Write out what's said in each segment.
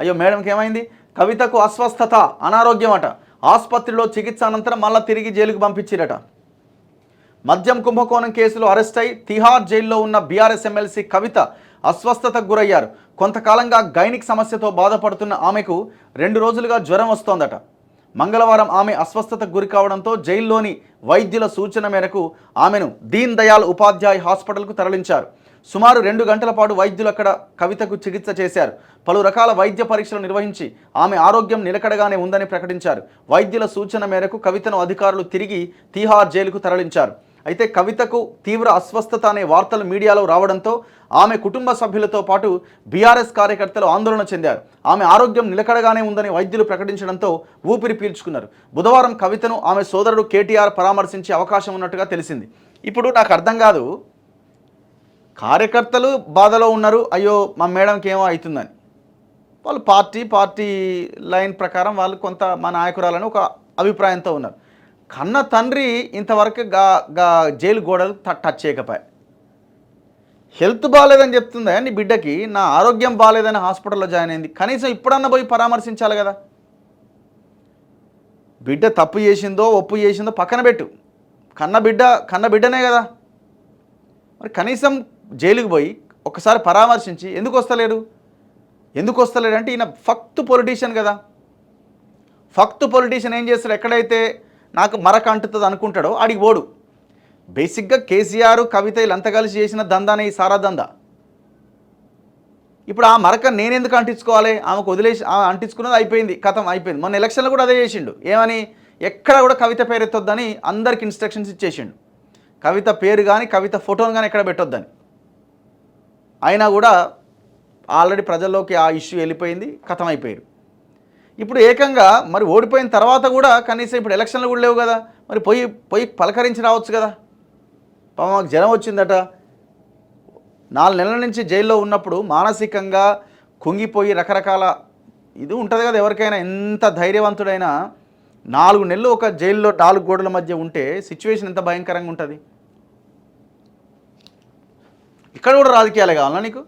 అయ్యో మేడంకి ఏమైంది? కవితకు అస్వస్థత, అనారోగ్యం అట. ఆసుపత్రిలో చికిత్స అనంతరం మళ్ళీ తిరిగి జైలుకు పంపించిరట. మద్యం కుంభకోణం కేసులో అరెస్ట్ అయి తిహార్ జైల్లో ఉన్న బీఆర్ఎస్ ఎమ్మెల్సీ కవిత అస్వస్థతకు గురయ్యారు. కొంతకాలంగా గైనిక్ సమస్యతో బాధపడుతున్న ఆమెకు 2 రోజులుగా జ్వరం వస్తోందట. మంగళవారం ఆమె అస్వస్థతకు గురి కావడంతో జైల్లోని వైద్యుల సూచన మేరకు ఆమెను దీన్ దయాళ్ ఉపాధ్యాయ్ హాస్పిటల్కు తరలించారు. సుమారు 2 గంటల పాటు వైద్యులు అక్కడ కవితకు చికిత్స చేశారు. పలు రకాల వైద్య పరీక్షలు నిర్వహించి ఆమె ఆరోగ్యం నిలకడగానే ఉందని ప్రకటించారు. వైద్యుల సూచన మేరకు కవితను అధికారులు తిరిగి తిహార్ జైలుకు తరలించారు. అయితే కవితకు తీవ్ర అస్వస్థత అనే వార్తలు మీడియాలో రావడంతో ఆమె కుటుంబ సభ్యులతో పాటు బీఆర్ఎస్ కార్యకర్తలు ఆందోళన చెందారు. ఆమె ఆరోగ్యం నిలకడగానే ఉందని వైద్యులు ప్రకటించడంతో ఊపిరి పీల్చుకున్నారు. బుధవారం కవితను ఆమె సోదరుడు కేటీఆర్ పరామర్శించే అవకాశం ఉన్నట్టుగా తెలిసింది. ఇప్పుడు నాకు అర్థం కాదు, కార్యకర్తలు బాధలో ఉన్నారు, అయ్యో మా మేడంకి ఏమో అవుతుందని. వాళ్ళు పార్టీ లైన్ ప్రకారం వాళ్ళు కొంత మా నాయకురాలని ఒక అభిప్రాయంతో ఉన్నారు. కన్న తండ్రి ఇంతవరకు జైలు గోడలు టచ్ చేయకపోయా. హెల్త్ బాగాలేదని చెప్తుందా నీ బిడ్డకి, నా ఆరోగ్యం బాగాలేదని హాస్పిటల్లో జాయిన్ అయింది, కనీసం ఇప్పుడన్నా పోయి పరామర్శించాలి కదా. బిడ్డ తప్పు చేసిందో ఒప్పు చేసిందో పక్కన పెట్టు, కన్న బిడ్డనే కదా. మరి కనీసం జైలుకు పోయి ఒకసారి పరామర్శించి ఎందుకు వస్తలేడు అంటే ఈయన ఫక్తు పొలిటీషియన్ కదా. ఫక్తు పొలిటీషియన్ ఏం చేస్తాడు, ఎక్కడైతే నాకు మరక అంటుతుంది అనుకుంటాడో ఆడికి పోడు. బేసిక్గా కేసీఆర్ కవిత వీళ్ళంతా కలిసి చేసిన దందానే ఈ సారా దందా. ఇప్పుడు ఆ మరక నేనెందుకు అంటించుకోవాలి, ఆమెకు వదిలేసి అంటించుకున్నది అయిపోయింది, కథం అయిపోయింది. మొన్న ఎలక్షన్లో కూడా అదే చేసిండు. ఏమని, ఎక్కడ కూడా కవిత పేరు ఎత్తొద్దని అందరికి ఇన్స్ట్రక్షన్స్ ఇచ్చేసిండు. కవిత పేరు కానీ కవిత ఫోటోను కానీ ఎక్కడ పెట్టొద్దని. అయినా కూడా ఆల్రెడీ ప్రజల్లోకి ఆ ఇష్యూ వెళ్ళిపోయింది, కథం అయిపోయారు. ఇప్పుడు ఏకంగా మరి ఓడిపోయిన తర్వాత కూడా కనీసం ఇప్పుడు ఎలక్షన్లు కూడా లేవు కదా, మరి పోయి పలకరించి రావచ్చు కదా. మాకు జ్వరం వచ్చిందట, 4 నెలల నుంచి జైల్లో ఉన్నప్పుడు మానసికంగా కుంగిపోయి రకరకాల ఇది ఉంటుంది కదా. ఎవరికైనా ఎంత ధైర్యవంతుడైనా 4 నెలలు ఒక జైల్లో 4 గోడల మధ్య ఉంటే సిచ్యువేషన్ ఎంత భయంకరంగా ఉంటుంది. ఇక్కడ కూడా రాజకీయాలే కావాలా నీకు?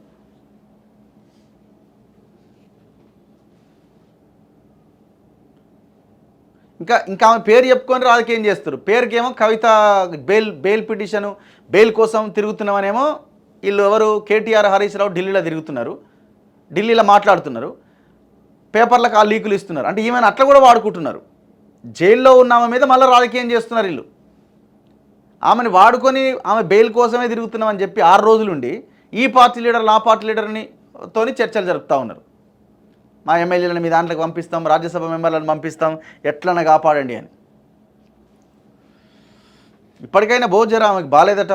ఇంకా ఆమె పేరు చెప్పుకొని రాజకీయం చేస్తారు. పేరుకేమో కవిత బెయిల్ పిటిషను, బెయిల్ కోసం తిరుగుతున్నామనేమో వీళ్ళు ఎవరు, కేటీఆర్ హరీష్ రావు ఢిల్లీలో తిరుగుతున్నారు, ఢిల్లీలో మాట్లాడుతున్నారు, పేపర్లకు ఆ లీకులు ఇస్తున్నారు. అంటే ఈమెను అట్లా కూడా వాడుకుంటున్నారు. జైల్లో ఉన్న ఆమె మీద మళ్ళీ రాజకీయం చేస్తున్నారు వీళ్ళు. ఆమెను వాడుకొని ఆమె బెయిల్ కోసమే తిరుగుతున్నామని చెప్పి 6 రోజులుండి ఈ పార్టీ లీడర్లు ఆ పార్టీ లీడర్ని తోని చర్చలు జరుపుతూ ఉన్నారు. మా ఎమ్మెల్యేలను మీ దాంట్లోకి పంపిస్తాం, రాజ్యసభ మెంబర్లను పంపిస్తాం, ఎట్లన్నా కాపాడండి అని. ఇప్పటికైనా బోజరా ఆమెకు బాగాలేదట.